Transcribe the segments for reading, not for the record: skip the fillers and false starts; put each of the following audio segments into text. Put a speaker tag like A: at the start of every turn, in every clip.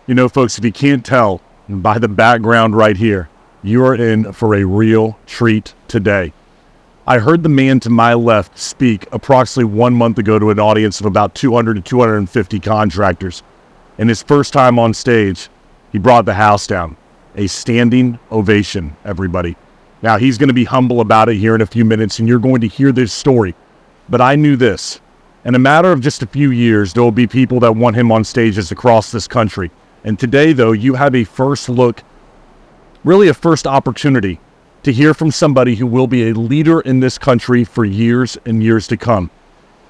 A: You know, folks, if you can't tell by the background right here, you are in for a real treat today. I heard the man to my left speak approximately 1 month ago to an audience of about 200 to 250 contractors. And his first time on stage, he brought the house down. A standing ovation, everybody. Now, he's going to be humble about it here in a few minutes, and you're going to hear this story. But I knew this. In a matter of just a few years, there will be people that want him on stages across this country. And today, though, you have a first look, really a first opportunity to hear from somebody who will be a leader in this country for years and years to come.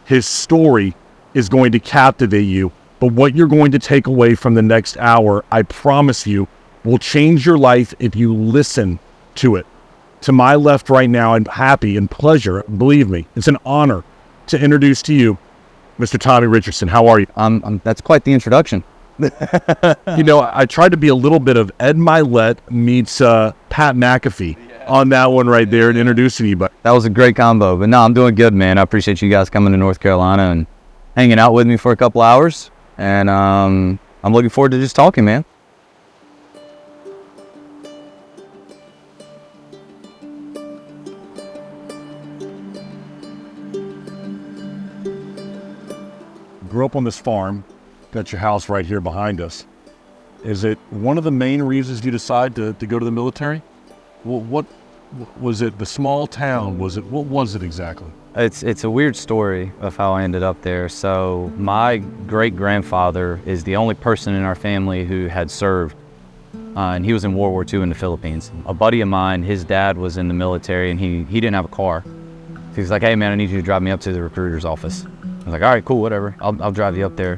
A: His story is going to captivate you, but what you're going to take away from the next hour, I promise you, will change your life if you listen to it. To my left right now, I'm happy and pleasure, believe me, it's an honor to introduce to you Mr. Tommy Richardson. How are you?
B: That's quite the introduction.
A: You know, I tried to be a little bit of Ed Milet meets Pat McAfee on that one right there and introducing you. But
B: that was a great combo. But no, I'm doing good, man. I appreciate you guys coming to North Carolina and hanging out with me for a couple hours. And I'm looking forward to just talking, man.
A: Grew up on this farm. Got your house right here behind us. Is it one of the main reasons you decide to go to the military? Well, what was it? The small town? Was it? What was it exactly?
B: It's a weird story of how I ended up there. So my great-grandfather is the only person in our family who had served, and he was in World War II in the Philippines. A buddy of mine, his dad was in the military, and he didn't have a car. So he was like, "Hey man, I need you to drive me up to the recruiter's office." I was like, "All right, cool, whatever. I'll drive you up there."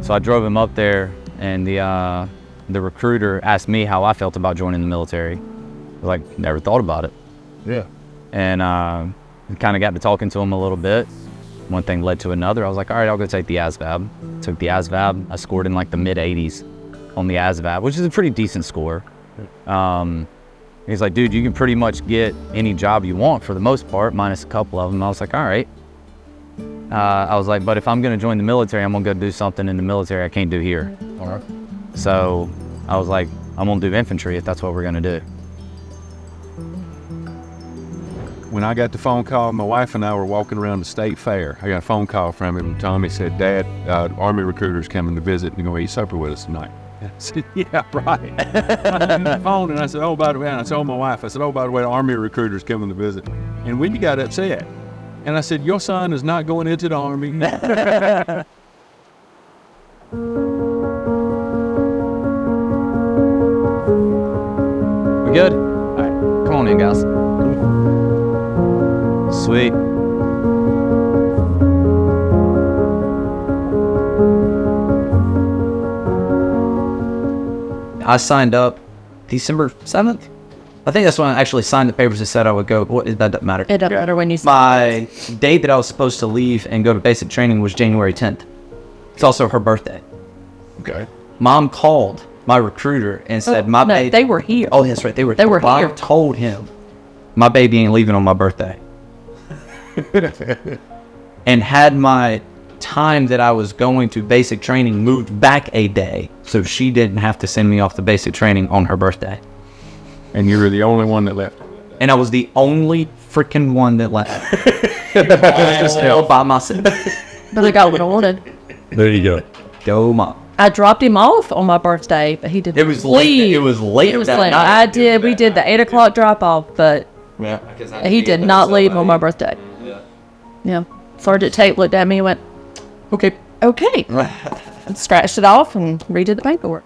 B: So I drove him up there, and the recruiter asked me how I felt about joining the military. I was like, never thought about it.
A: Yeah.
B: And kind of got to talking to him a little bit. One thing led to another. I was like, all right, I'll go take the ASVAB. Took the ASVAB. I scored in like the mid-80s on the ASVAB, which is a pretty decent score. He's like, dude, you can pretty much get any job you want for the most part, minus a couple of them. I was like, all right. I was like, but if I'm going to join the military, I'm going to go do something in the military I can't do here.
A: All right.
B: So I was like, I'm going to do infantry if that's what we're going to do.
C: When I got the phone call, my wife and I were walking around the state fair. I got a phone call from him. Tommy said, Dad, Army recruiter's coming to visit and going to eat supper with us tonight. I said, yeah, right. I hung the phone and I said, oh, by the way, and I told my wife, I said, oh, by the way, the Army recruiter's coming to visit. And we got upset. And I said, your son is not going into the Army.
B: We good? All right, come on in, guys. Sweet. I signed up December 7th. I think that's when I actually signed the papers that said I would go. That doesn't matter.
D: It doesn't matter when you
B: My date that I was supposed to leave and go to basic training was January 10th. It's also her birthday.
A: Okay.
B: Mom called my recruiter and said,
D: no, they were here.
B: Oh, that's right. They were
D: here.
B: I told him, my baby ain't leaving on my birthday. And had my time that I was going to basic training moved back a day so she didn't have to send me off to basic training on her birthday.
C: And you were the only one that left.
B: And I was the only freaking one that left. Just all by myself.
D: But I got what I wanted.
A: There you go.
B: Go, Mom.
D: I dropped him off on my birthday, but he didn't.
B: It was late. It was late.
D: It was late. I did. We did the 8 o'clock drop off, but he did not leave on my birthday. Yeah. Sergeant Tate looked at me and went,
B: Okay.
D: Scratched it off and redid the paperwork.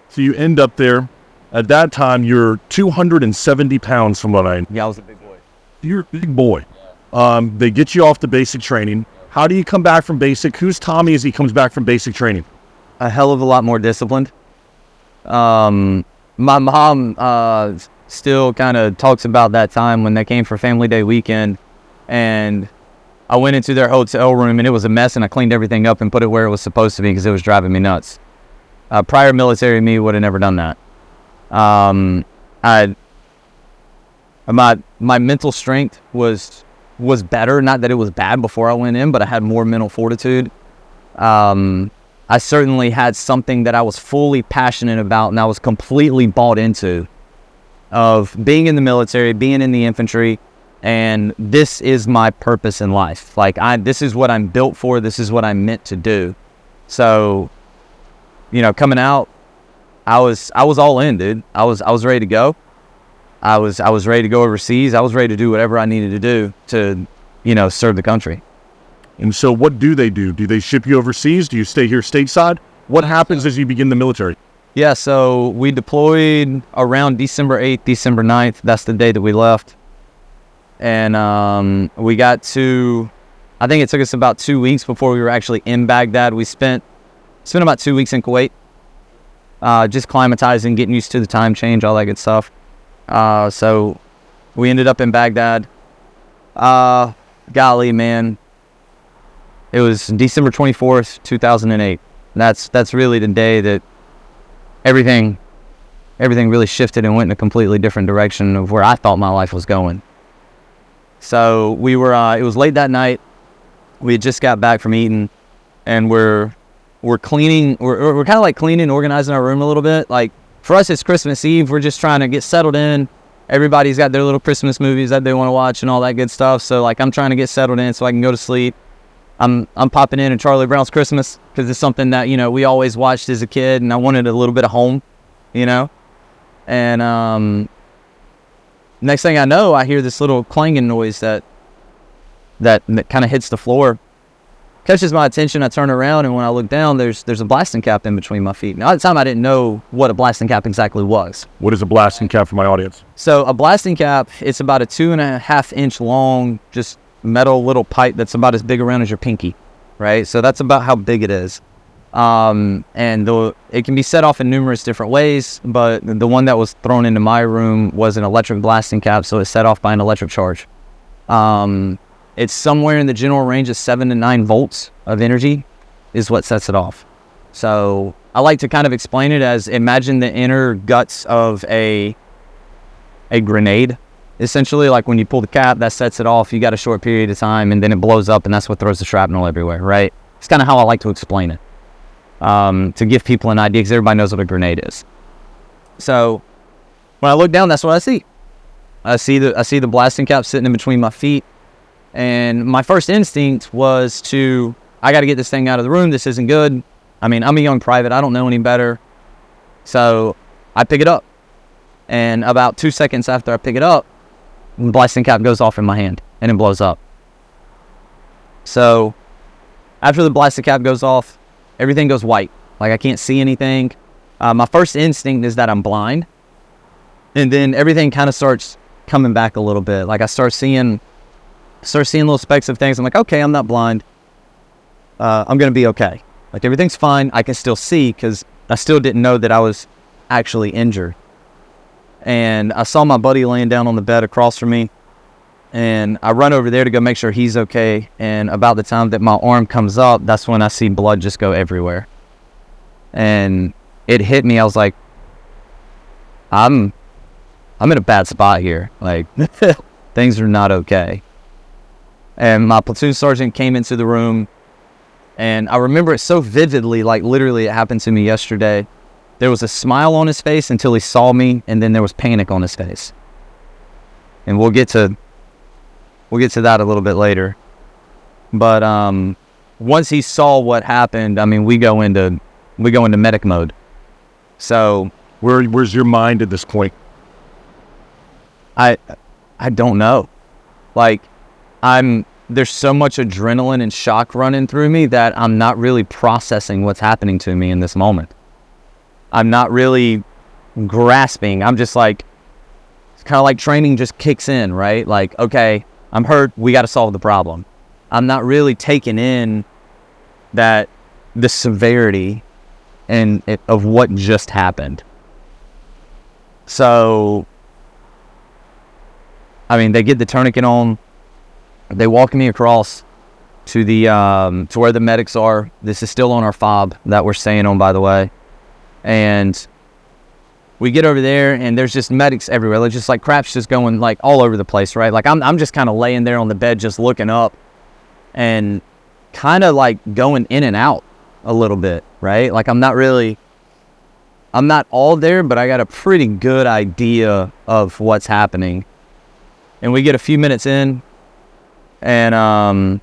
A: So you end up there. At that time, you're 270 pounds from what I know.
B: Yeah, I was a big boy.
A: You're a big boy. They get you off to basic training. How do you come back from basic? Who's Tommy as he comes back from basic training?
B: A hell of a lot more disciplined. My mom still kind of talks about that time when they came for Family Day weekend, and I went into their hotel room and it was a mess, and I cleaned everything up and put it where it was supposed to be because it was driving me nuts. Prior military me would have never done that. My mental strength was better. Not that it was bad before I went in, but I had more mental fortitude. I certainly had something that I was fully passionate about and I was completely bought into, of being in the military, being in the infantry, and this is my purpose in life. Like, this is what I'm built for. This is what I'm meant to do. So, coming out, I was all in, dude. I was ready to go. I was ready to go overseas. I was ready to do whatever I needed to do to, serve the country.
A: And so what do? Do they ship you overseas? Do you stay here stateside? What happens as you begin the military?
B: Yeah, so we deployed around December 8th, December 9th. That's the day that we left. And we got to, I think it took us about 2 weeks before we were actually in Baghdad. We spent about 2 weeks in Kuwait, just climatizing, getting used to the time change, all that good stuff. So we ended up in Baghdad. Golly, man. It was December 24th, 2008. That's really the day that everything really shifted and went in a completely different direction of where I thought my life was going. So we were, it was late that night. We had just got back from eating, and we're cleaning. We're kind of like cleaning, organizing our room a little bit. Like, for us, it's Christmas Eve. We're just trying to get settled in. Everybody's got their little Christmas movies that they want to watch and all that good stuff. So, like, I'm trying to get settled in so I can go to sleep. I'm popping in Charlie Brown's Christmas because it's something that, we always watched as a kid, and I wanted a little bit of home, And next thing I know, I hear this little clanging noise that kind of hits the floor, catches my attention. I turn around, and when I look down, there's a blasting cap in between my feet. Now, at the time, I didn't know what a blasting cap exactly was.
A: What is a blasting cap for my audience?
B: So a blasting cap, it's about a 2.5 inch long, just metal little pipe that's about as big around as your pinky, right? So that's about how big it is. And it can be set off in numerous different ways, but the one that was thrown into my room was an electric blasting cap, so it's set off by an electric charge. It's somewhere in the general range of 7 to 9 volts of energy is what sets it off. So I like to kind of explain it as, imagine the inner guts of a grenade. Essentially, like when you pull the cap, that sets it off. You got a short period of time, and then it blows up, and that's what throws the shrapnel everywhere, right? It's kind of how I like to explain it, to give people an idea, because everybody knows what a grenade is. So when I look down, that's what I see. I see the blasting cap sitting in between my feet, and my first instinct was I got to get this thing out of the room. This isn't good. I mean, I'm a young private. I don't know any better. So I pick it up, and about 2 seconds after I pick it up, the blasting cap goes off in my hand, and it blows up. So after the blasting cap goes off, everything goes white. Like, I can't see anything. My first instinct is that I'm blind. And then everything kind of starts coming back a little bit. Like, I start seeing little specks of things. I'm like, okay, I'm not blind. I'm going to be okay. Like, everything's fine. I can still see, because I still didn't know that I was actually injured. And I saw my buddy laying down on the bed across from me, and I run over there to go make sure he's okay. And about the time that my arm comes up, that's when I see blood just go everywhere. And it hit me. I was like, I'm in a bad spot here. Like, things are not okay. And my platoon sergeant came into the room, and I remember it so vividly, like literally it happened to me yesterday. There was a smile on his face until he saw me, and then there was panic on his face. And we'll get to that a little bit later. But once he saw what happened, I mean, we go into medic mode. So
A: where's your mind at this point?
B: I don't know. Like, there's so much adrenaline and shock running through me that I'm not really processing what's happening to me in this moment. I'm not really grasping. I'm just like, it's kind of like training just kicks in, right? Like, okay, I'm hurt. We got to solve the problem. I'm not really taking in the severity of what just happened. So, I mean, they get the tourniquet on. They walk me across to to where the medics are. This is still on our fob that we're staying on, by the way. And we get over there, and there's just medics everywhere. Like, just like crap's just going like all over the place, right? Like, I'm just kind of laying there on the bed, just looking up, and kind of like going in and out a little bit, right? Like I'm not all there, but I got a pretty good idea of what's happening. And we get a few minutes in, and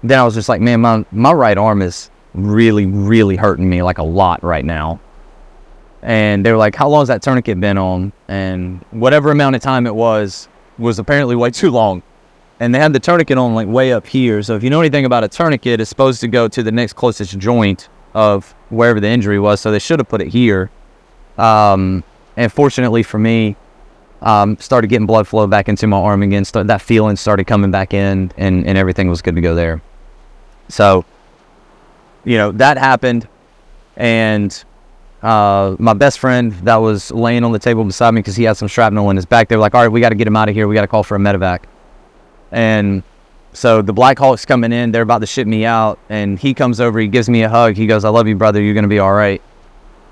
B: then I was just like, man, my right arm is really, really hurting me, like a lot right now. And they were like, how long has that tourniquet been on? And whatever amount of time it was apparently way too long. And they had the tourniquet on like way up here. So if you know anything about a tourniquet, it's supposed to go to the next closest joint of wherever the injury was. So they should have put it here. And fortunately for me, started getting blood flow back into my arm again. That feeling started coming back in, and everything was good to go there. So, that happened. And my best friend that was laying on the table beside me, because he had some shrapnel in his back, they were like, all right, we got to get him out of here. We got to call for a medevac. And so the Black Hawk's coming in. They're about to ship me out. And he comes over. He gives me a hug. He goes, I love you, brother. You're going to be all right.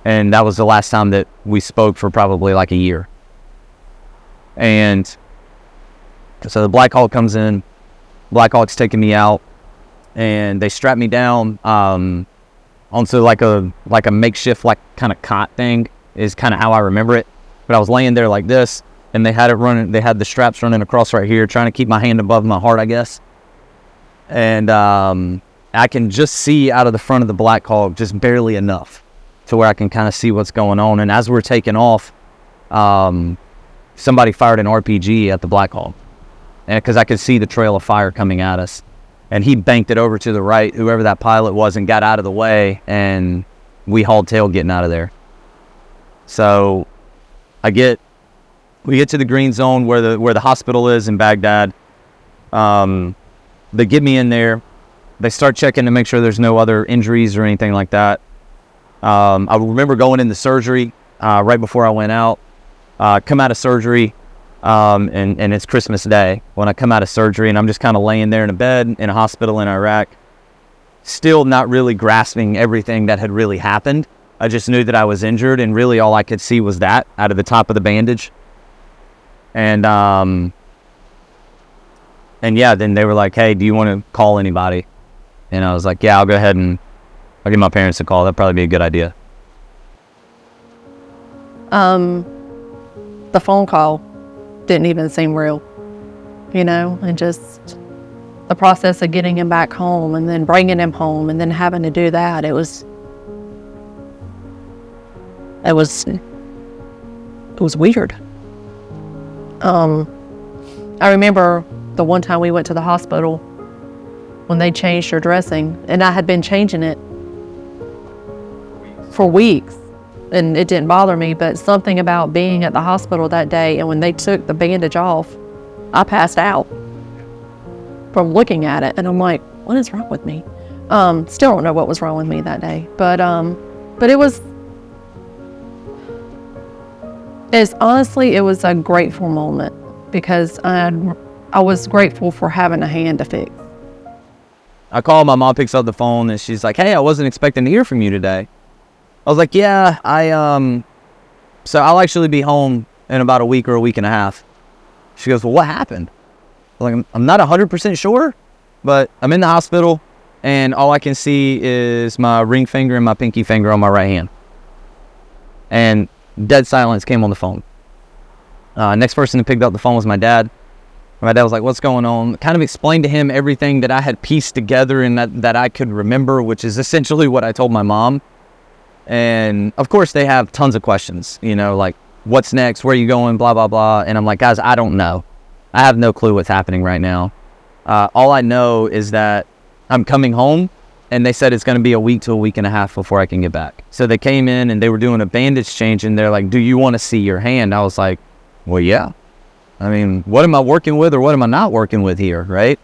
B: And that was the last time that we spoke for probably like a year. And so the Black Hawk comes in. Black Hawk's taking me out. And they strap me down onto like a makeshift like kind of cot thing is kind of how I remember it. But I was laying there like this, and they had the straps running across right here, trying to keep my hand above my heart, I guess. And I can just see out of the front of the Black Hawk just barely enough to where I can kind of see what's going on. And as we're taking off, somebody fired an RPG at the Black Hawk, and because I could see the trail of fire coming at us. And he banked it over to the right, whoever that pilot was, and got out of the way, and we hauled tail getting out of there. So we get to the green zone where the hospital is in Baghdad. They get me in there. They start checking to make sure there's no other injuries or anything like that. I remember going into surgery right before I went out. Come out of surgery. And it's Christmas Day when I come out of surgery, and I'm just kind of laying there in a bed in a hospital in Iraq, still not really grasping everything that had really happened. I just knew that I was injured, and really all I could see was that out of the top of the bandage. And yeah, then they were like, hey, do you want to call anybody? And I was like, yeah, I'll go ahead and I'll give my parents a call. That'd probably be a good idea.
D: The phone call didn't even seem real, and just the process of getting him back home and then bringing him home and then having to do that, it was weird. I remember the one time we went to the hospital when they changed her dressing, and I had been changing it for weeks. And it didn't bother me, but something about being at the hospital that day, and when they took the bandage off, I passed out from looking at it, and I'm like, what is wrong with me? Still don't know what was wrong with me that day, but it was a grateful moment, because I was grateful for having a hand to fix.
B: I call, my mom picks up the phone, and she's like, hey, I wasn't expecting to hear from you today. I was like, yeah, so I'll actually be home in about a week or a week and a half. She goes, well, what happened? I'm like, I'm not 100% sure, but I'm in the hospital, and all I can see is my ring finger and my pinky finger on my right hand. And dead silence came on the phone. Next person who picked up the phone was my dad. My dad was like, what's going on? Kind of explained to him everything that I had pieced together and that I could remember, which is essentially what I told my mom. And of course they have tons of questions, like what's next, where are you going, blah, blah, blah. And I'm like, guys, I don't know. I have no clue what's happening right now. All I know is that I'm coming home, and they said it's going to be a week to a week and a half before I can get back. So they came in and they were doing a bandage change, and they're like, do you want to see your hand? I was like, well, yeah. I mean, what am I working with or what am I not working with here, right?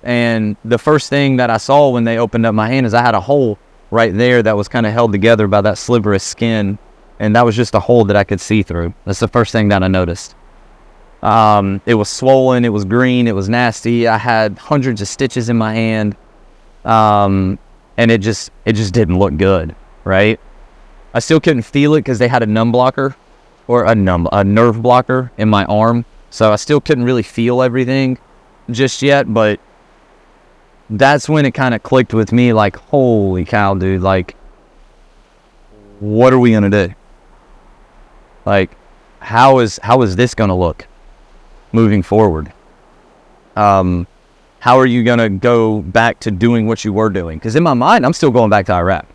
B: And the first thing that I saw when they opened up my hand is I had a hole right there that was kind of held together by that sliver of skin, and that was just a hole that I could see through. That's the first thing that I noticed. It was swollen, it was green, it was nasty. I had hundreds of stitches in my hand, and it just didn't look good, right? I still couldn't feel it because they had a numb blocker, or a nerve blocker in my arm, so I still couldn't really feel everything just yet, but that's when it kind of clicked with me, like, holy cow, dude, like, what are we going to do? Like, how is this going to look moving forward? How are you going to go back to doing what you were doing? Because in my mind, I'm still going back to Iraq.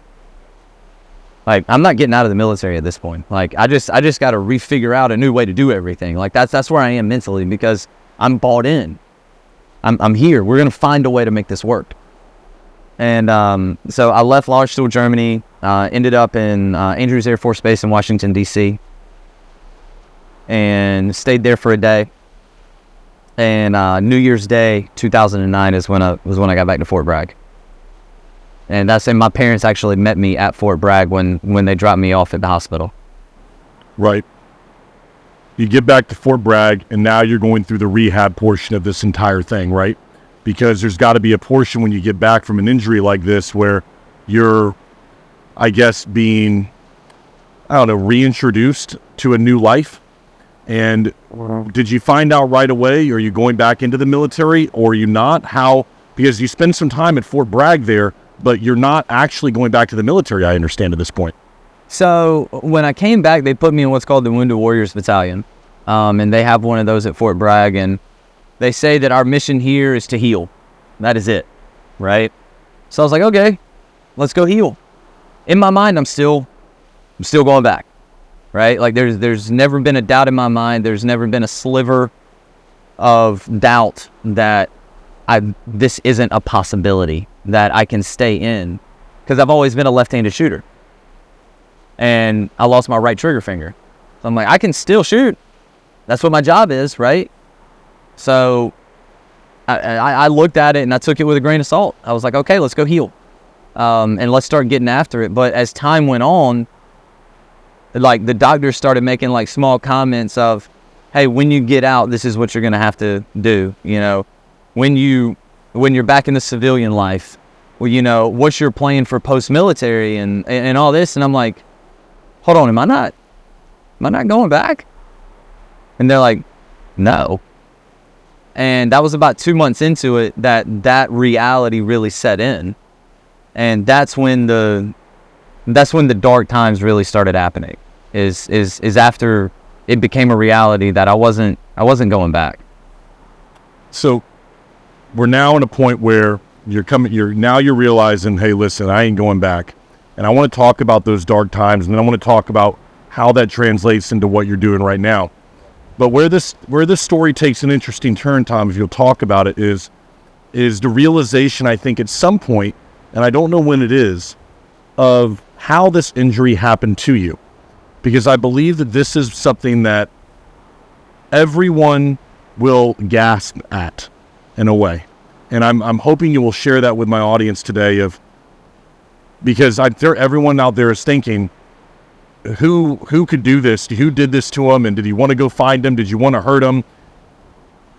B: Like, I'm not getting out of the military at this point. Like, I just got to refigure out a new way to do everything. Like, that's where I am mentally, because I'm bought in. I'm here. We're going to find a way to make this work. And so I left Lagerstuhl, Germany, ended up in Andrews Air Force Base in Washington, D.C., and stayed there for a day. And New Year's Day 2009 is when I got back to Fort Bragg. And my parents actually met me at Fort Bragg when they dropped me off at the hospital.
A: Right. You get back to Fort Bragg, and now you're going through the rehab portion of this entire thing, right? Because there's got to be a portion when you get back from an injury like this where you're, I guess, being, reintroduced to a new life. And did you find out right away? Are you going back into the military, or are you not? How? Because you spend some time at Fort Bragg there, but you're not actually going back to the military, I understand, at this point.
B: So when I came back, they put me in what's called the Wounded Warriors Battalion. And they have one of those at Fort Bragg. And they say that our mission here is to heal. That is it, right? So I was like, okay, let's go heal. In my mind, I'm still going back. Right? Like, there's never been a doubt in my mind. There's never been a sliver of doubt that this isn't a possibility, that I can stay in. Because I've always been a left-handed shooter. And I lost my right trigger finger. So I'm like, I can still shoot. That's what my job is, right? So I looked at it and I took it with a grain of salt. I was like, okay, let's go heal. And let's start getting after it. But as time went on, like, the doctors started making like small comments of, hey, when you get out, this is what you're going to have to do. You know, when you're back in the civilian life, well, you know, what's your plan for post-military and all this? And I'm like, hold on, am I not going back? And they're like, no. And that was about 2 months into it that reality really set in. And that's when the dark times really started happening. Is after it became a reality that I wasn't going back.
A: So we're now in a point where you're realizing, hey, listen, I ain't going back. And I want to talk about those dark times, and then I want to talk about how that translates into what you're doing right now. But where this story takes an interesting turn, Tom, if you'll talk about it, is the realization, I think, at some point, and I don't know when it is, of how this injury happened to you. Because I believe that this is something that everyone will gasp at, in a way. And I'm hoping you will share that with my audience today, because everyone out there is thinking, who could do this? Who did this to him? And did he want to go find him? Did you want to hurt him?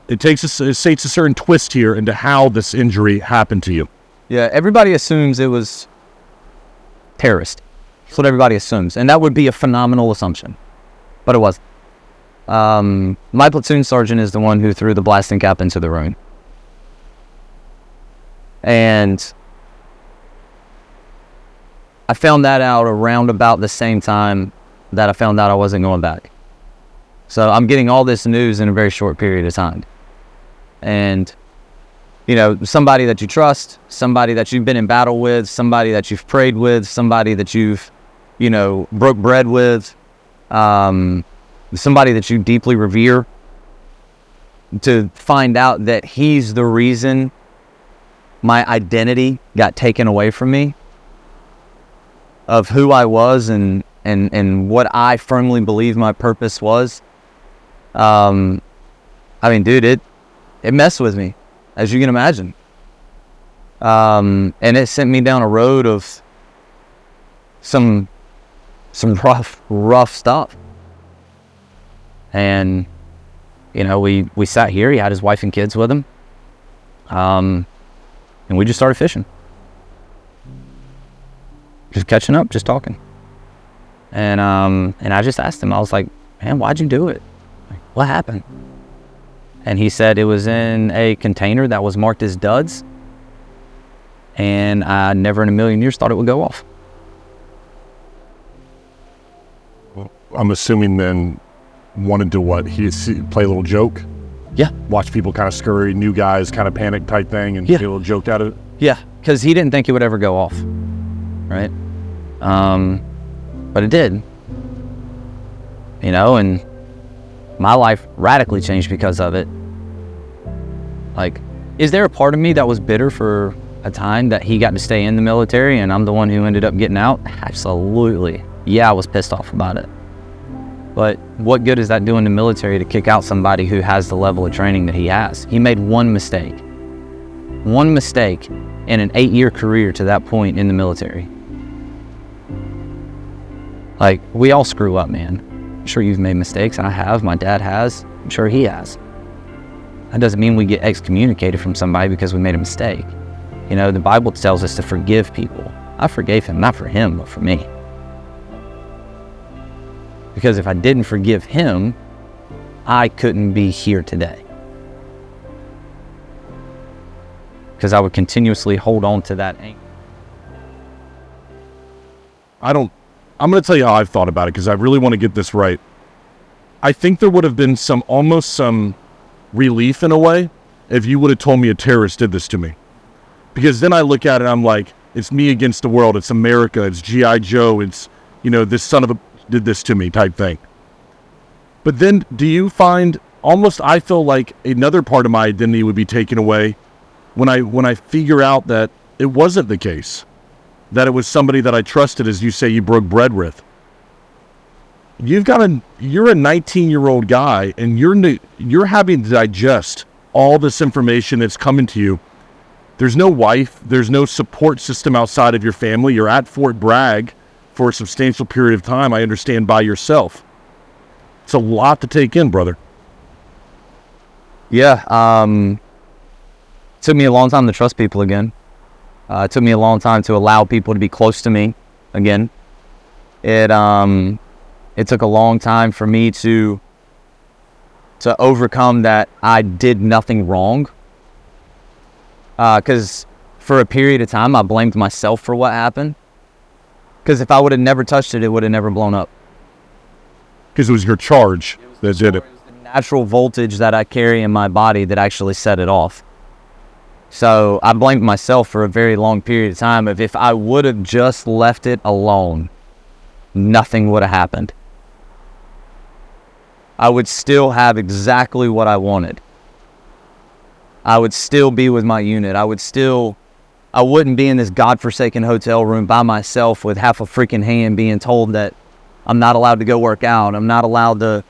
A: It takes a certain twist here into how this injury happened to you.
B: Yeah, everybody assumes it was terrorist. That's what everybody assumes. And that would be a phenomenal assumption. But it wasn't. My platoon sergeant is the one who threw the blasting cap into the room. And I found that out around about the same time that I found out I wasn't going back. So I'm getting all this news in a very short period of time. And, you know, somebody that you trust, somebody that you've been in battle with, somebody that you've prayed with, somebody that you've, you know, broke bread with, somebody that you deeply revere, to find out that he's the reason my identity got taken away from me, of who I was and what I firmly believe my purpose was. I mean, dude, it messed with me, as you can imagine. And it sent me down a road of some rough stuff. And, you know, we sat here, he had his wife and kids with him. And we just started fishing. Just catching up, just talking. And I just asked him, I was like, man, why'd you do it? Like, what happened? And he said it was in a container that was marked as duds. and I never in a million years thought it would go off.
A: Well, I'm assuming then wanted to play a little joke?
B: Yeah.
A: Watch people kind of scurry, new guys kind of panic type thing, and get a little joked out of it?
B: Yeah, because he didn't think it would ever go off, right? But it did. You know, and my life radically changed because of it. Like, is there a part of me that was bitter for a time that he got to stay in the military and I'm the one who ended up getting out? Absolutely. Yeah, I was pissed off about it. But what good is that doing the military to kick out somebody who has the level of training that he has? He made one mistake in an 8-year career to that point in the military. Like, we all screw up, man. I'm sure you've made mistakes. I have. My dad has. I'm sure he has. That doesn't mean we get excommunicated from somebody because we made a mistake. You know, the Bible tells us to forgive people. I forgave him, not for him, but for me. Because if I didn't forgive him, I couldn't be here today. Because I would continuously hold on to that anger.
A: I'm going to tell you how I've thought about it, because I really want to get this right. I think there would have been almost some relief in a way if you would have told me a terrorist did this to me. Because then I look at it, I'm like, it's me against the world. It's America. It's G.I. Joe. It's, this son of a did this to me type thing. But then do you find I feel like another part of my identity would be taken away when I figure out that it wasn't the case, that it was somebody that I trusted, as you say, you broke bread with. You're a 19-year-old guy, and you're having to digest all this information that's coming to you. There's no wife, there's no support system outside of your family. You're at Fort Bragg for a substantial period of time, I understand, by yourself. It's a lot to take in, brother.
B: Yeah, took me a long time to trust people again. It took me a long time to allow people to be close to me again. It took a long time for me to overcome that I did nothing wrong. Because for a period of time, I blamed myself for what happened. Because if I would have never touched it, it would have never blown up.
A: Because it was your charge that did it.
B: It was the natural voltage that I carry in my body that actually set it off. So I blamed myself for a very long period of time. If I would have just left it alone, nothing would have happened. I would still have exactly what I wanted. I would still be with my unit. I wouldn't be in this godforsaken hotel room by myself with half a freaking hand being told that I'm not allowed to go work out. I'm not allowed to,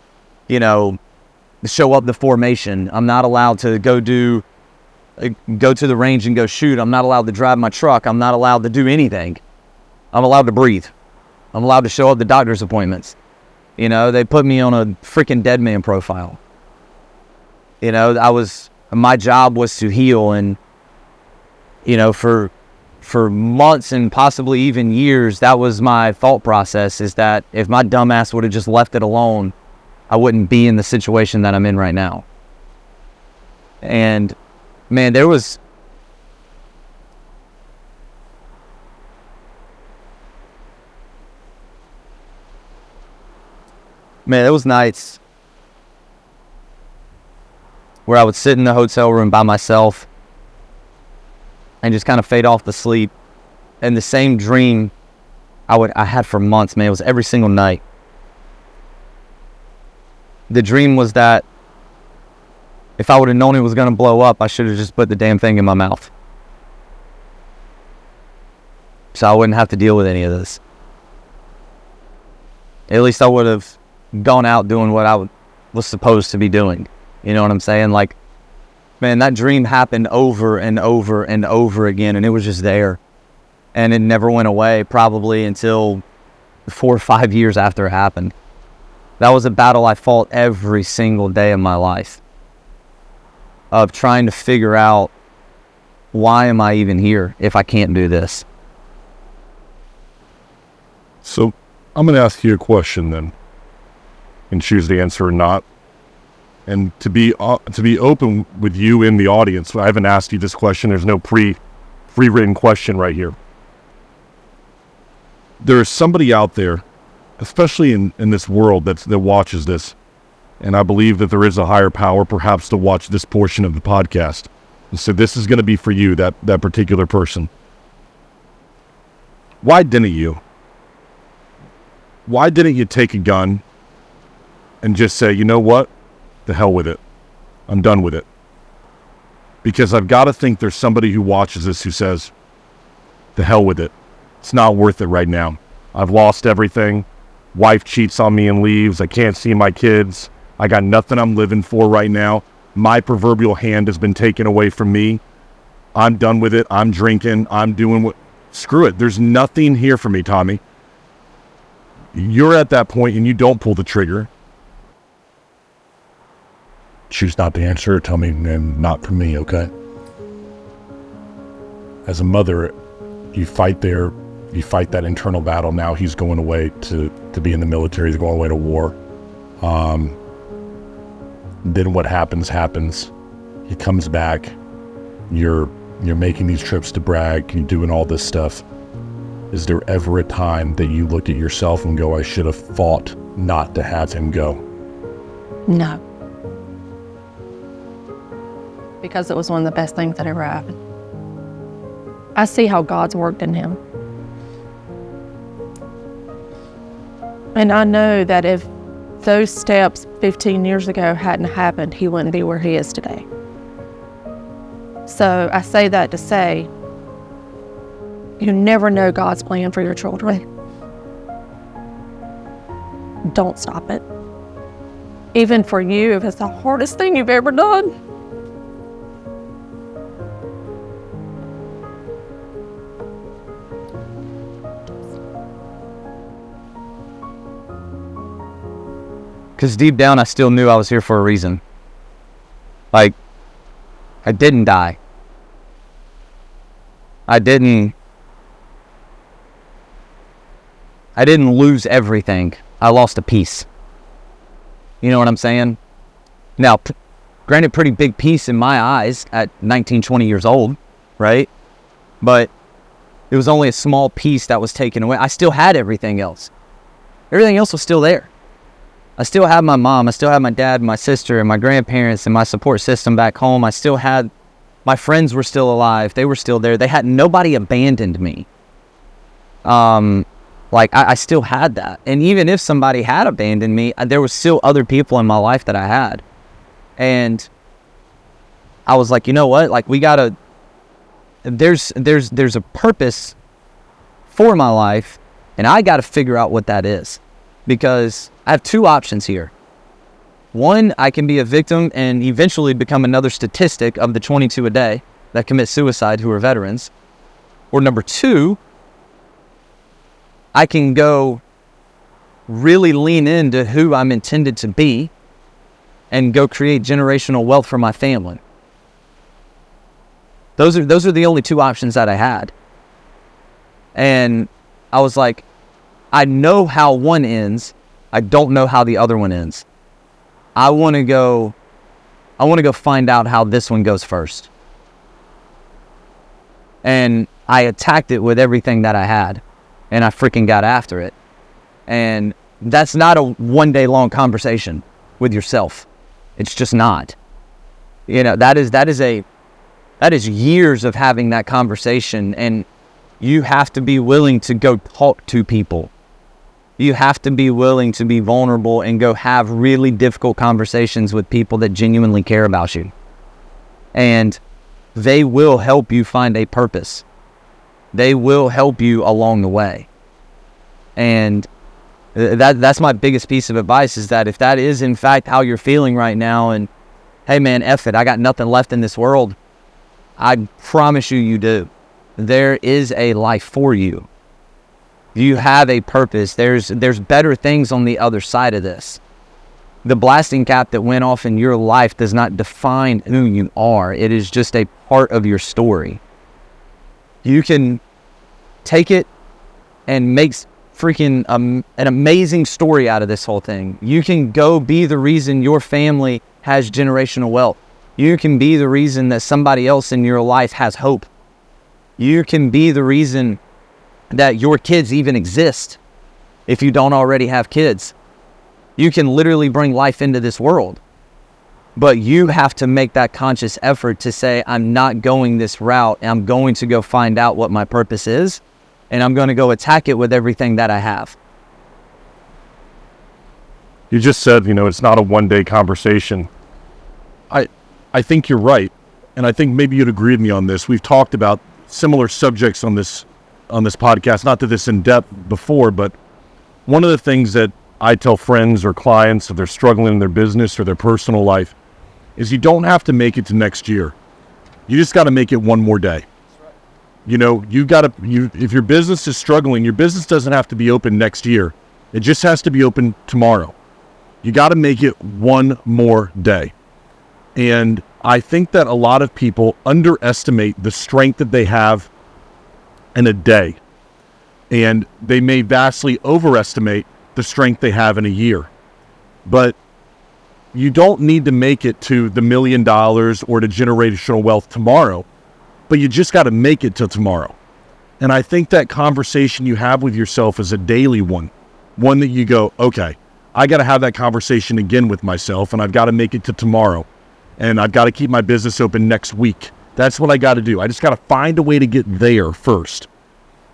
B: show up the formation. I'm not allowed to go to the range and go shoot. I'm not allowed to drive my truck. I'm not allowed to do anything. I'm allowed to breathe. I'm allowed to show up to doctor's appointments. They put me on a freaking dead man profile. My job was to heal, and for months and possibly even years, that was my thought process, is that if my dumbass would have just left it alone, I wouldn't be in the situation that I'm in right now. And man, there was nights where I would sit in the hotel room by myself and just kind of fade off to sleep. And the same dream I had for months, man, it was every single night. The dream was that if I would have known it was going to blow up, I should have just put the damn thing in my mouth, so I wouldn't have to deal with any of this. At least I would have gone out doing what I was supposed to be doing. You know what I'm saying? Like, man, that dream happened over and over and over again, and it was just there. And it never went away, probably until 4 or 5 years after it happened. That was a battle I fought every single day of my life, of trying to figure out, why am I even here if I can't do this?
A: So I'm going to ask you a question then, and choose the answer or not. And to be open with you in the audience, I haven't asked you this question. There's no free written question right here. There is somebody out there, especially in this world that watches this, and I believe that there is a higher power perhaps to watch this portion of the podcast. And so this is going to be for you, that particular person. Why didn't you? Why didn't you take a gun and just say, you know what? The hell with it. I'm done with it. Because I've got to think there's somebody who watches this who says, the hell with it. It's not worth it right now. I've lost everything. Wife cheats on me and leaves. I can't see my kids. I got nothing I'm living for right now. My proverbial hand has been taken away from me. I'm done with it. I'm drinking. I'm doing what... Screw it. There's nothing here for me, Tommy. You're at that point and you don't pull the trigger. Choose not to answer. Tell me, and not for me, okay? As a mother, you fight that internal battle. Now he's going away to be in the military. He's going away to war. Then what happens. He comes back. You're making these trips to Bragg. You're doing all this stuff. Is there ever a time that you looked at yourself and go, I should have fought not to have him go?
D: No. Because it was one of the best things that ever happened. I see how God's worked in him. And I know that if those steps 15 years ago hadn't happened, he wouldn't be where he is today. So I say that to say, you never know God's plan for your children. Don't stop it. Even for you, if it's the hardest thing you've ever done.
B: Because deep down, I still knew I was here for a reason. Like, I didn't die. I didn't lose everything. I lost a piece. You know what I'm saying? Now, granted, pretty big piece in my eyes at 19, 20 years old, right? But it was only a small piece that was taken away. I still had everything else. Everything else was still there. I still had my mom, I still had my dad, my sister, and my grandparents, and my support system back home. I still had, my friends were still alive. They were still there. Nobody abandoned me. I still had that. And even if somebody had abandoned me, there was still other people in my life that I had. And I was like, you know what? Like, we gotta, there's a purpose for my life, and I gotta figure out what that is. Because I have two options here. One, I can be a victim and eventually become another statistic of the 22 a day that commit suicide who are veterans. Or number two, I can go really lean into who I'm intended to be and go create generational wealth for my family. Those are the only two options that I had. And I was like, I know how one ends. I don't know how the other one ends. I want to go find out how this one goes first. And I attacked it with everything that I had. And I freaking got after it. And that's not a one-day long conversation with yourself. It's just not. You know, that is years of having that conversation, and you have to be willing to go talk to people. You have to be willing to be vulnerable and go have really difficult conversations with people that genuinely care about you. And they will help you find a purpose. They will help you along the way. And that's my biggest piece of advice, is that if that is in fact how you're feeling right now, and hey man, F it, I got nothing left in this world, I promise you do. There is a life for you. You have a purpose. There's better things on the other side of this. The blasting cap that went off in your life does not define who you are. It is just a part of your story. You can take it and make freaking an amazing story out of this whole thing. You can go be the reason your family has generational wealth. You can be the reason that somebody else in your life has hope. You can be the reason that your kids even exist if you don't already have kids. You can literally bring life into this world. But you have to make that conscious effort to say, I'm not going this route. I'm going to go find out what my purpose is, and I'm going to go attack it with everything that I have.
A: You just said, it's not a one-day conversation. I think you're right, and I think maybe you'd agree with me on this. We've talked about similar subjects on this podcast, not to this in depth before, but one of the things that I tell friends or clients if they're struggling in their business or their personal life is you don't have to make it to next year. You just got to make it one more day. If your business is struggling, your business doesn't have to be open next year. It just has to be open tomorrow. You got to make it one more day. And I think that a lot of people underestimate the strength that they have in a day. And they may vastly overestimate the strength they have in a year. But you don't need to make it to the $1 million or to generational wealth tomorrow, but you just got to make it till tomorrow. And I think that conversation you have with yourself is a daily one that you go, okay, I got to have that conversation again with myself, and I've got to make it to tomorrow, and I've got to keep my business open next week. That's what I got to do. I just got to find a way to get there first,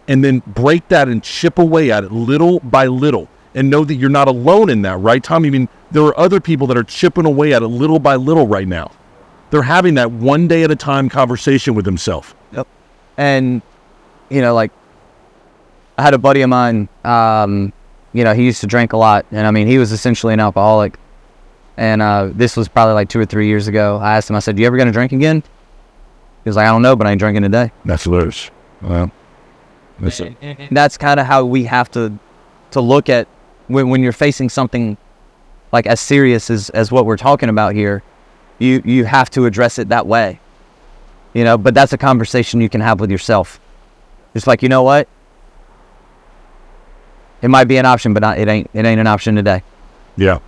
A: and then break that and chip away at it little by little. And know that you're not alone in that, right, Tom? I mean, there are other people that are chipping away at it little by little right now. They're having that one day at a time conversation with themselves.
B: Yep. And, I had a buddy of mine, he used to drink a lot. And, he was essentially an alcoholic. And this was probably like 2 or 3 years ago. I asked him, I said, you ever going to drink again? He was like, I don't know, but I ain't drinking today.
A: That's loose. Well,
B: that's kind of how we have to look at when you're facing something like as serious as what we're talking about here. You have to address it that way, but that's a conversation you can have with yourself. It's like, you know what? It might be an option, but it ain't an option today.
A: Yeah.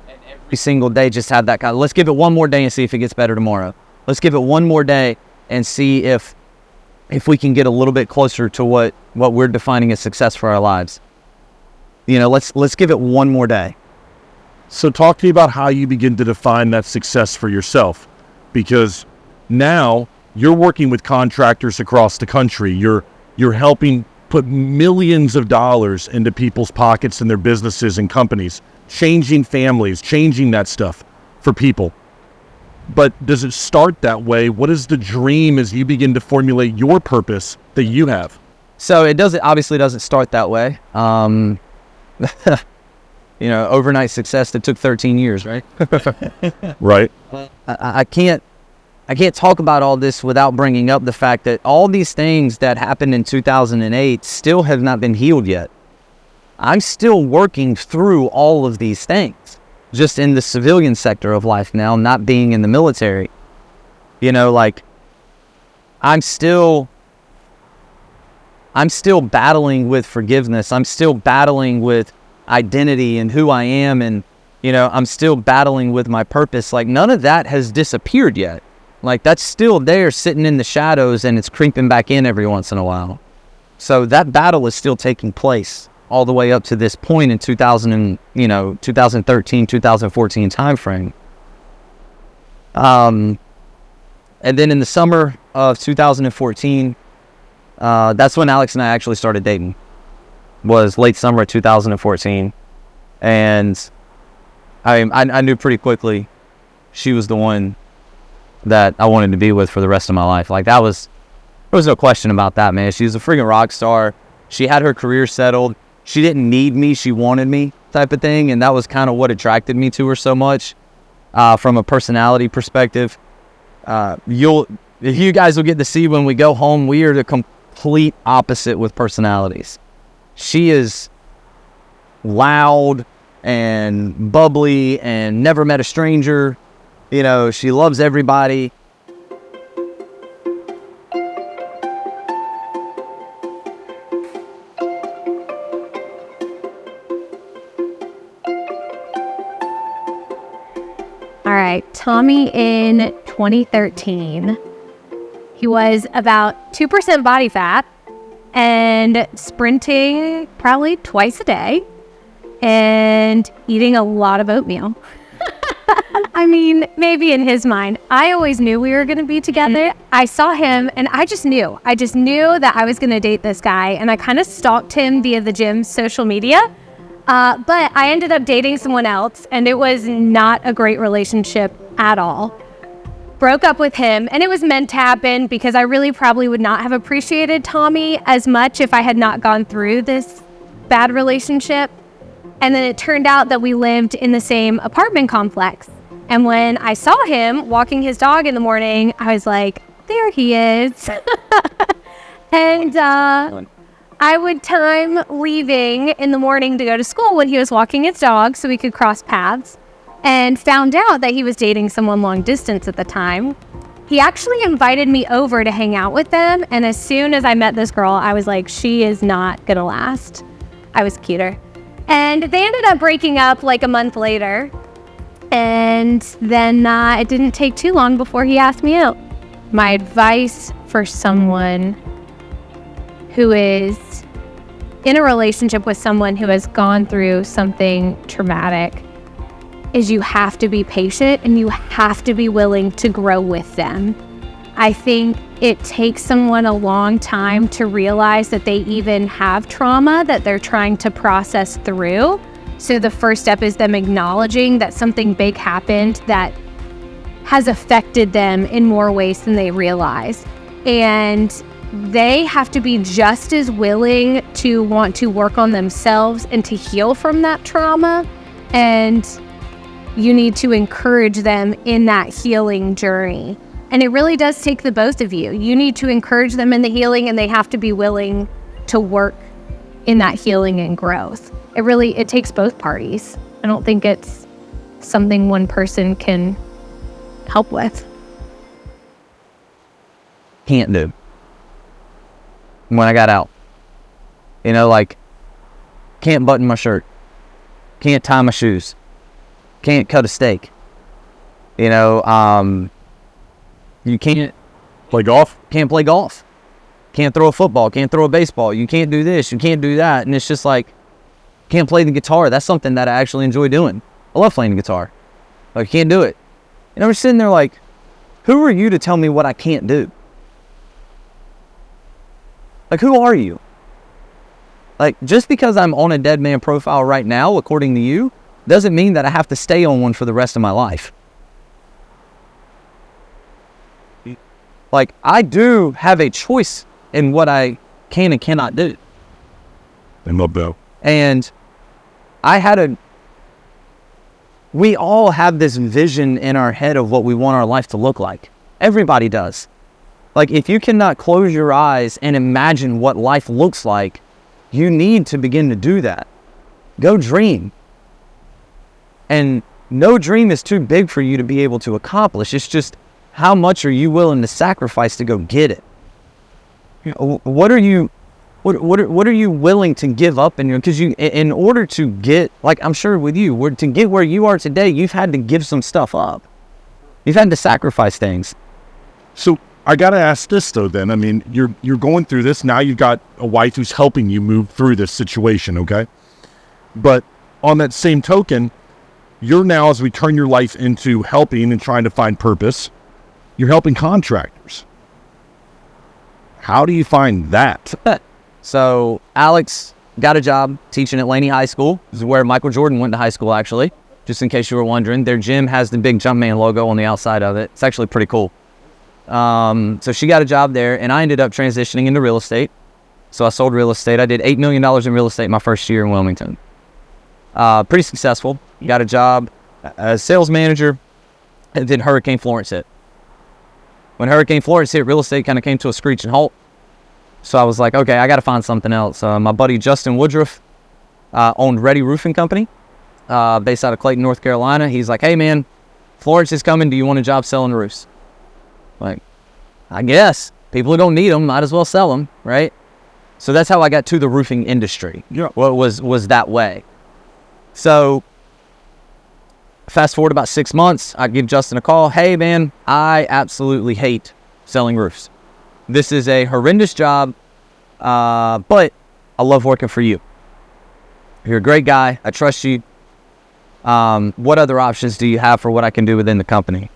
B: And every single day, just have that let's give it one more day and see if it gets better tomorrow. Let's give it one more day and see if we can get a little bit closer to what we're defining as success for our lives. Let's give it one more day.
A: So talk to me about how you begin to define that success for yourself, because now you're working with contractors across the country. You're helping put millions of dollars into people's pockets and their businesses and companies, changing families, changing that stuff for people. But does it start that way? What is the dream as you begin to formulate your purpose that you have?
B: So it obviously doesn't start that way. Overnight success that took 13 years, right?
A: Right.
B: I can't talk about all this without bringing up the fact that all these things that happened in 2008 still have not been healed yet. I'm still working through all of these things, just in the civilian sector of life now, not being in the military. I'm still battling with forgiveness. I'm still battling with identity and who I am, and I'm still battling with my purpose. Like, none of that has disappeared yet. Like, that's still there sitting in the shadows, and it's creeping back in every once in a while. So that battle is still taking place all the way up to this point in 2013, 2014 timeframe. And then in the summer of 2014, that's when Alex and I actually started dating. Was late summer of 2014, and I knew pretty quickly she was the one that I wanted to be with for the rest of my life. Like, there was no question about that, man. She was a freaking rock star. She had her career settled. She didn't need me, she wanted me, type of thing, and that was kind of what attracted me to her so much. From a personality perspective, you guys will get to see when we go home. We are the complete opposite with personalities. She is loud and bubbly and never met a stranger. She loves everybody.
E: All right, Tommy in 2013, He was about 2% body fat and sprinting probably twice a day and eating a lot of oatmeal. I mean, maybe in his mind. I always knew we were going to be together. I saw him and I just knew that I was going to date this guy, and I kind of stalked him via the gym's social media. But I ended up dating someone else, and it was not a great relationship at all. Broke up with him, and it was meant to happen because I really probably would not have appreciated Tommy as much if I had not gone through this bad relationship. And then it turned out that we lived in the same apartment complex. And when I saw him walking his dog in the morning, I was like, there he is. And I would time leaving in the morning to go to school when he was walking his dog so we could cross paths, and found out that he was dating someone long distance at the time. He actually invited me over to hang out with them. And as soon as I met this girl, I was like, she is not gonna last. I was cuter. And they ended up breaking up like a month later. And then it didn't take too long before he asked me out. My advice for someone who is in a relationship with someone who has gone through something traumatic is you have to be patient and you have to be willing to grow with them. I think it takes someone a long time to realize that they even have trauma that they're trying to process through. So the first step is them acknowledging that something big happened that has affected them in more ways than they realize. And they have to be just as willing to want to work on themselves and to heal from that trauma. And you need to encourage them in that healing journey. And it really does take the both of you. You need to encourage them in the healing, and they have to be willing to work in that healing and growth. It takes both parties. I don't think it's something one person can help with.
B: Can't do. When I got out, like, can't button my shirt, can't tie my shoes, can't cut a steak. You can't
A: Play golf?
B: Can't play golf. Can't throw a football. Can't throw a baseball. You can't do this. You can't do that. And it's just like, can't play the guitar. That's something that I actually enjoy doing. I love playing the guitar. Like, can't do it. And I'm sitting there like, who are you to tell me what I can't do? Like, who are you? Like, just because I'm on a dead man profile right now, according to you, doesn't mean that I have to stay on one for the rest of my life. Like, I do have a choice in what I can and cannot do.
A: I love that.
B: And we all have this vision in our head of what we want our life to look like. Everybody does. Like, if you cannot close your eyes and imagine what life looks like, you need to begin to do that. Go dream. And no dream is too big for you to be able to accomplish. It's just, how much are you willing to sacrifice to go get it? What are you willing to give up because in order to get, like, I'm sure with you, to get where you are today, you've had to give some stuff up. You've had to sacrifice things.
A: So I got to ask this though, then. I mean, you're going through this. Now you've got a wife who's helping you move through this situation, okay? But on that same token, you're now, as we turn your life into helping and trying to find purpose, you're helping contractors. How do you find that?
B: So Alex got a job teaching at Laney High School. This is where Michael Jordan went to high school, actually. Just in case you were wondering. Their gym has the big Jumpman logo on the outside of it. It's actually pretty cool. So she got a job there, and I ended up transitioning into real estate. So I sold real estate. I did $8 million in real estate my first year in Wilmington. Pretty successful. Got a job as sales manager, and then Hurricane Florence hit. When Hurricane Florence hit, real estate kind of came to a screeching halt. So I was like, okay, I got to find something else. My buddy Justin Woodruff owned Ready Roofing Company, based out of Clayton, North Carolina. He's like, hey man, Florence is coming. Do you want a job selling roofs? Like, I guess. People who don't need them, might as well sell them, right? So that's how I got to the roofing industry.
A: Yeah.
B: Well, it was that way. So fast forward about 6 months, I give Justin a call. Hey man, I absolutely hate selling roofs. this is a horrendous job, but I love working for you. You're a great guy. I trust you. What other options do you have for what I can do within the company?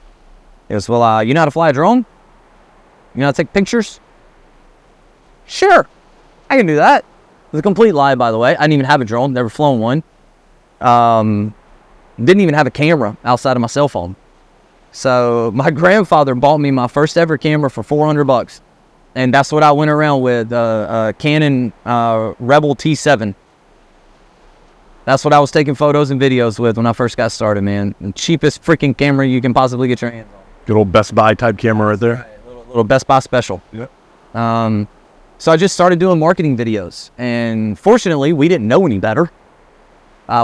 B: He goes, well, you know how to fly a drone? You know how to take pictures? Sure, I can do that. It was a complete lie, by the way. I didn't even have a drone, never flown one. Didn't even have a camera outside of my cell phone. So my grandfather bought me my first ever camera for $400. And that's what I went around with, a Canon Rebel T7. That's what I was taking photos and videos with when I first got started, man. The cheapest freaking camera you can possibly get your hands on.
A: Good old Best Buy type camera right there.
B: Right, little Best Buy special.
A: Yep.
B: So I just started doing marketing videos. And fortunately, we didn't know any better.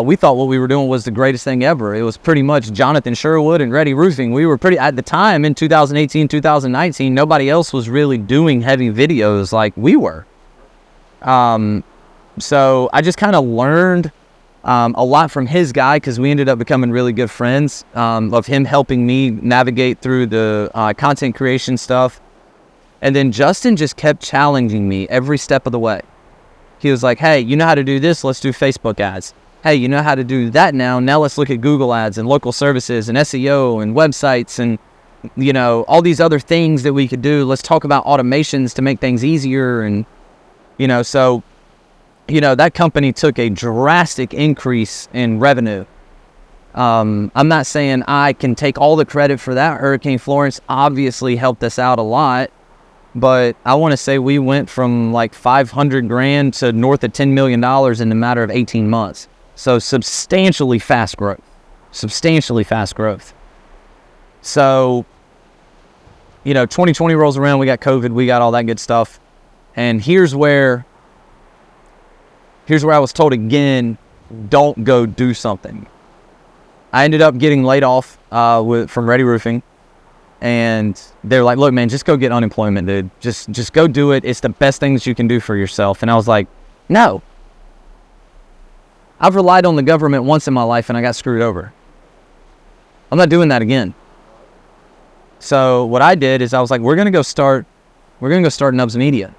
B: We thought what we were doing was the greatest thing ever. It was pretty much Jonathan Sherwood and Ready Roofing. We were at the time in 2018, 2019, nobody else was really doing heavy videos like we were. So I just kind of learned a lot from his guy, because we ended up becoming really good friends, of him helping me navigate through the content creation stuff. And then Justin just kept challenging me every step of the way. He was like, hey, you know how to do this? Let's do Facebook ads. Hey, you know how to do that now? Now let's look at Google ads and local services and SEO and websites and, you know, all these other things that we could do. Let's talk about automations to make things easier. And, you know, so, you know, that company took a drastic increase in revenue. I'm not saying I can take all the credit for that. Hurricane Florence obviously helped us out a lot. But I want to say we went from like $500,000 to north of $10 million in a matter of 18 months. So substantially fast growth. So, you know, 2020 rolls around, we got COVID, we got all that good stuff. And here's where I was told again, don't go do something. I ended up getting laid off from Ready Roofing. And they're like, look, man, just go get unemployment, dude. Just go do it. It's the best thing that you can do for yourself. And I was like, no. I've relied on the government once in my life and I got screwed over. I'm not doing that again. So what I did is I was like, we're going to go start Nubs Media.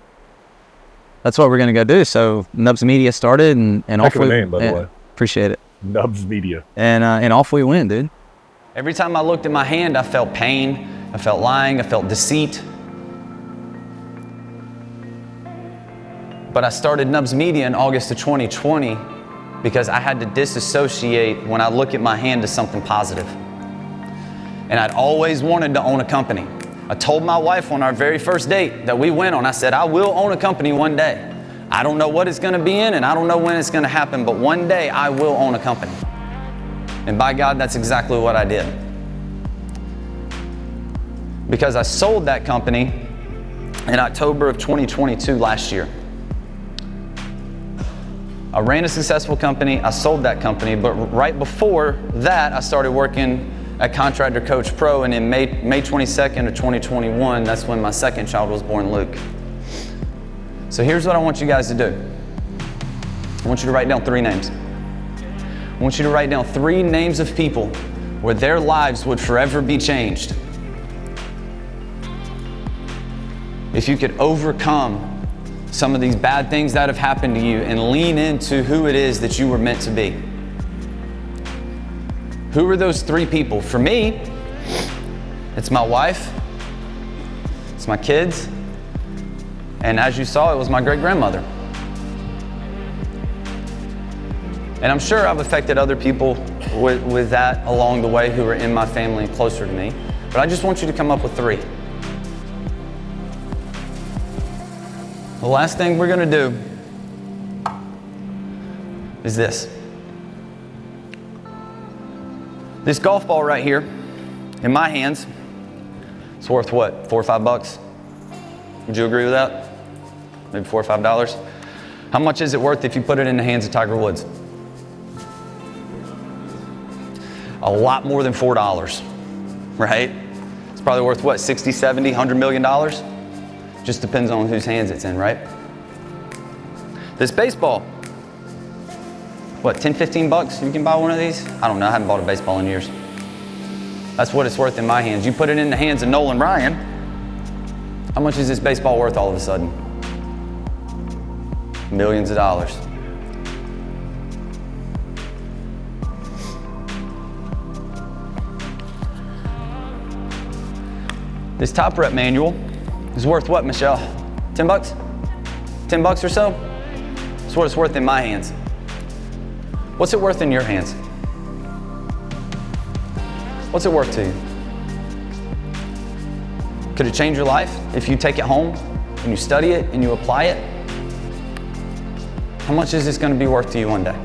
B: That's what we're going to go do. So Nubs Media started and
A: Heck of a name, by the way.
B: Appreciate it.
A: Nubs Media.
B: And off we went, dude.
F: Every time I looked at my hand, I felt pain, I felt lying, I felt deceit. But I started Nubs Media in August of 2020 because I had to disassociate when I look at my hand to something positive. And I'd always wanted to own a company. I told my wife on our very first date that we went on, I said, I will own a company one day. I don't know what it's gonna be in and I don't know when it's gonna happen, but one day I will own a company. And by God, that's exactly what I did. Because I sold that company in October of 2022 last year. I ran a successful company, I sold that company, but right before that, I started working at Contractor Coach Pro, and in May 22nd of 2021, that's when my second child was born, Luke. So here's what I want you guys to do. I want you to write down 3 names. I want you to write down 3 names of people where their lives would forever be changed. If you could overcome some of these bad things that have happened to you and lean into who it is that you were meant to be. Who are those 3 people? For me, it's my wife, it's my kids, and as you saw, it was my great-grandmother. And I'm sure I've affected other people with that along the way who are in my family and closer to me. But I just want you to come up with 3. The last thing we're gonna do is this. This golf ball right here, in my hands, it's worth what, $4 or $5? Would you agree with that? Maybe $4 or $5? How much is it worth if you put it in the hands of Tiger Woods? A lot more than $4, right? It's probably worth what, 60, 70, $100 million? Just depends on whose hands it's in, right? This baseball, what, 10, 15 bucks? You can buy one of these? I don't know, I haven't bought a baseball in years. That's what it's worth in my hands. You put it in the hands of Nolan Ryan, How much is this baseball worth all of a sudden? Millions of dollars. This top rep manual is worth what, Michelle? 10 bucks? 10 bucks or so? That's what it's worth in my hands. What's it worth in your hands? What's it worth to you? Could it change your life if you take it home and you study it and you apply it? How much is this going to be worth to you one day?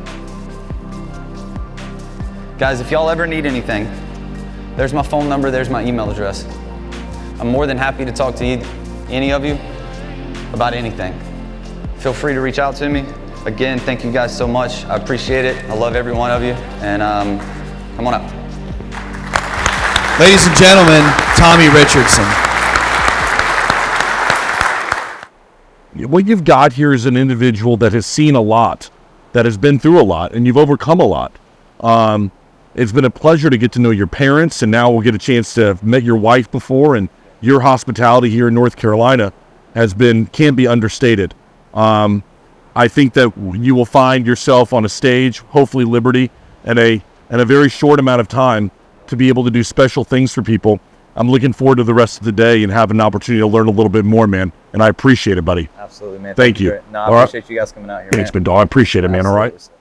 F: Guys, if y'all ever need anything, there's my phone number, there's my email address. I'm more than happy to talk to any of you about anything. Feel free to reach out to me. Again, thank you guys so much. I appreciate it. I love every one of you. And come on up.
G: Ladies and gentlemen, Tommy Richardson.
A: What you've got here is an individual that has seen a lot, that has been through a lot, and you've overcome a lot. It's been a pleasure to get to know your parents, and now we'll get a chance to have met your wife before, and your hospitality here in North Carolina can't be understated. I think that you will find yourself on a stage, hopefully Liberty, in a very short amount of time to be able to do special things for people. I'm looking forward to the rest of the day and having an opportunity to learn a little bit more, man. And I appreciate it, buddy.
B: Absolutely, man.
A: Thank you.
B: No, I appreciate you guys coming out here, man.
A: Thanks, man. I appreciate it, man. All right.
B: Absolutely.